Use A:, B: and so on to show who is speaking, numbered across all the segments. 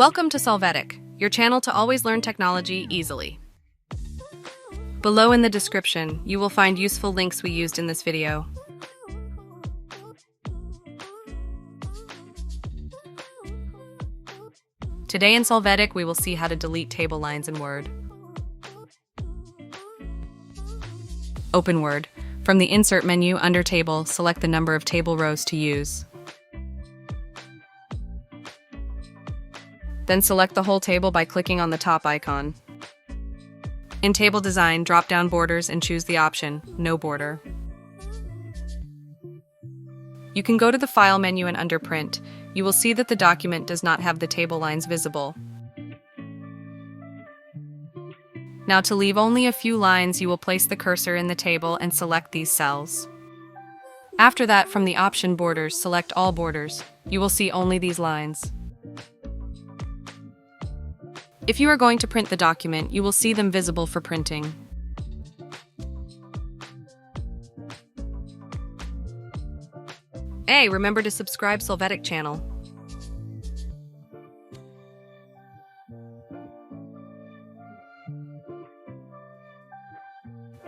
A: Welcome to Solvetic, your channel to always learn technology easily. Below in the description, you will find useful links we used in this video. Today in Solvetic, we will see how to delete table lines in Word. Open Word. From the Insert menu under Table, select the number of table rows to use. Then select the whole table by clicking on the top icon. In Table Design, drop down Borders and choose the option, No Border. You can go to the File menu and under Print. You will see that the document does not have the table lines visible. Now to leave only a few lines, you will place the cursor in the table and select these cells. After that, from the option Borders, select All Borders. You will see only these lines. If you are going to print the document, you will see them visible for printing. Hey, remember to subscribe Solvetic channel.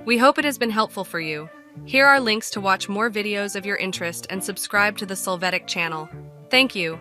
A: We hope it has been helpful for you. Here are links to watch more videos of your interest and subscribe to the Solvetic channel. Thank you.